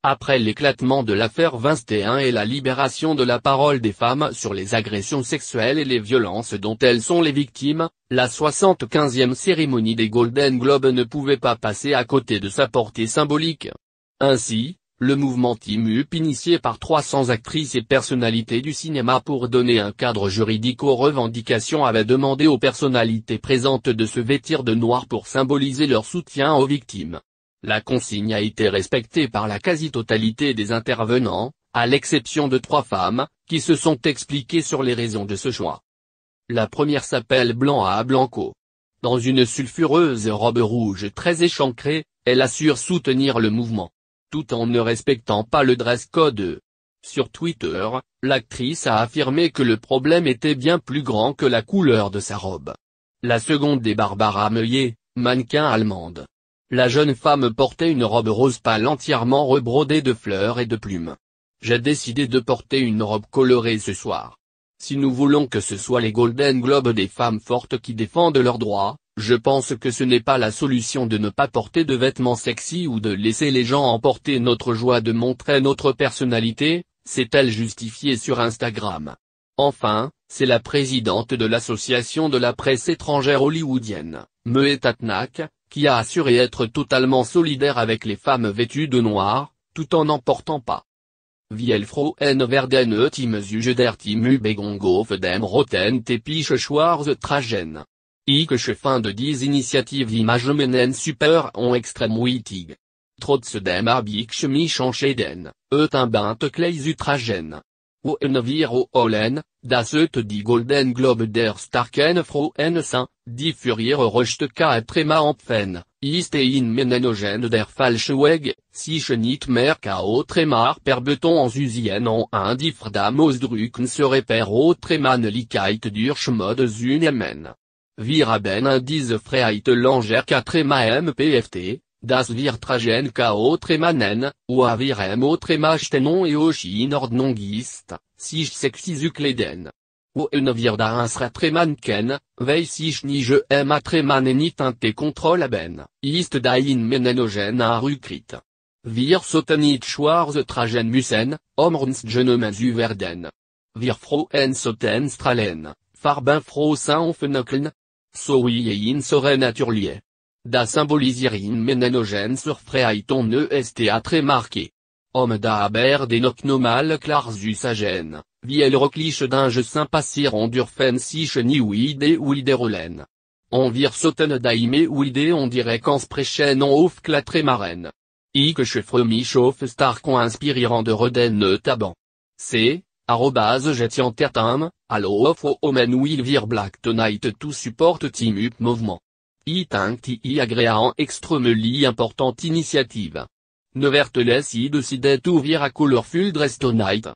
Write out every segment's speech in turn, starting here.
Après l'éclatement de l'affaire Weinstein et la libération de la parole des femmes sur les agressions sexuelles et les violences dont elles sont les victimes, la 75e cérémonie des Golden Globes ne pouvait pas passer à côté de sa portée symbolique. Ainsi, le mouvement Team Up initié par 300 actrices et personnalités du cinéma pour donner un cadre juridique aux revendications avait demandé aux personnalités présentes de se vêtir de noir pour symboliser leur soutien aux victimes. La consigne a été respectée par la quasi-totalité des intervenants, à l'exception de 3 femmes, qui se sont expliquées sur les raisons de ce choix. La première s'appelle Blanca Blanco. Dans une sulfureuse robe rouge très échancrée, elle assure soutenir le mouvement, tout en ne respectant pas le dress code. Sur Twitter, l'actrice a affirmé que le problème était bien plus grand que la couleur de sa robe. La seconde est Barbara Meyer, mannequin allemande. La jeune femme portait une robe rose pâle entièrement rebrodée de fleurs et de plumes. J'ai décidé de porter une robe colorée ce soir. Si nous voulons que ce soit les Golden Globes des femmes fortes qui défendent leurs droits, je pense que ce n'est pas la solution de ne pas porter de vêtements sexy ou de laisser les gens emporter notre joie de montrer notre personnalité, s'est-elle justifiée sur Instagram. Enfin, c'est la présidente de l'association de la presse étrangère hollywoodienne, Moe Tatnak, qui a assuré être totalement solidaire avec les femmes vêtues de noir, tout en n'en portant pas. Wir Frauen werden Team Zuge der Team Übung auf dem roten Teppich Schwarz-Tragen. Ich finde diese Initiative Imagemenen super en extrême wichtig. Trotzdem habe ich mich entschieden, ein Band zu tragen. Und wir wollen, dass die Golden Globe der starken Frauen sind, die für ihre Rechte kämpfen, ist in meinen Augen der falsche Weg, sich nicht mehr autrement perbeton zusehen und die Verdam ausdrücken serait per Autremannlichkeit durch Mode zu nehmen. Wir haben diese Freiheit langer mpft, das wir tragen autremannen, und wir autremachten et aussi in Ordnung ist, sich sexy zu kleiden. Und wir das Retremannen, weil sich nicht Retremannen nicht kontrollen, ist da in meinen Augen ein Rückschritt. Wir sollten nicht schwarz tragen müssen, uns genommen zu werden. Wir Frauen sollten strahlen, farbenfroh sein auf Knöcheln. So wie in serait naturlier. Da symbolisiert in meinen Augen sur Freiheit und est très marqué. Da aber dennoch normal klar zu sagen, wie el Rockliche Dinge sympathieren dürfen sich nie wiederholen. On wir sollten daime und direkt ansprechen auf Klettermaren. Ich freue mich auf stark inspirierend Reden taban. C'est, @jetjentertam, hallo Frauen will wir black tonight to support Team Up mouvement. I think die agréant extremely importante initiative. Nevertheless I decided to wear a colorful dress tonight.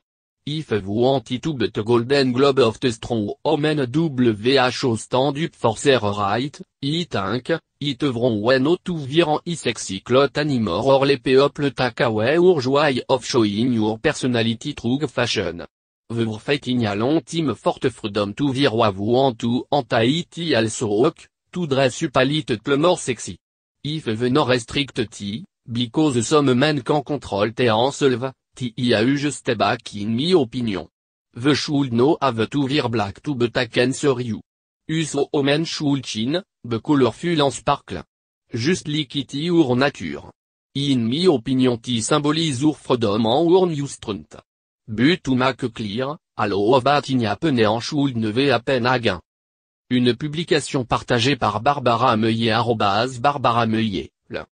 If vous want to but Golden Globe of the strong women WHO stand up for their right, I think, it devront when to wear I sexy cloth anymore or les people take away or joy of showing your personality through fashion. Vous fighting a long team forte freedom to wear what vous want to anti-it also rock, to dress up a little more sexy. If the no restrict tea, because some men can control their self, I just back in my opinion. The should no have to wear black to but I can serve you. Us omen should chin, be colorful and sparkle. Just like it or nature. In my opinion ti symbolize our freedom and our new strength. But to make clear, allo about in a en should ne ve à peine à gain. Une publication partagée par Barbara Meyer @Barbara Meyer.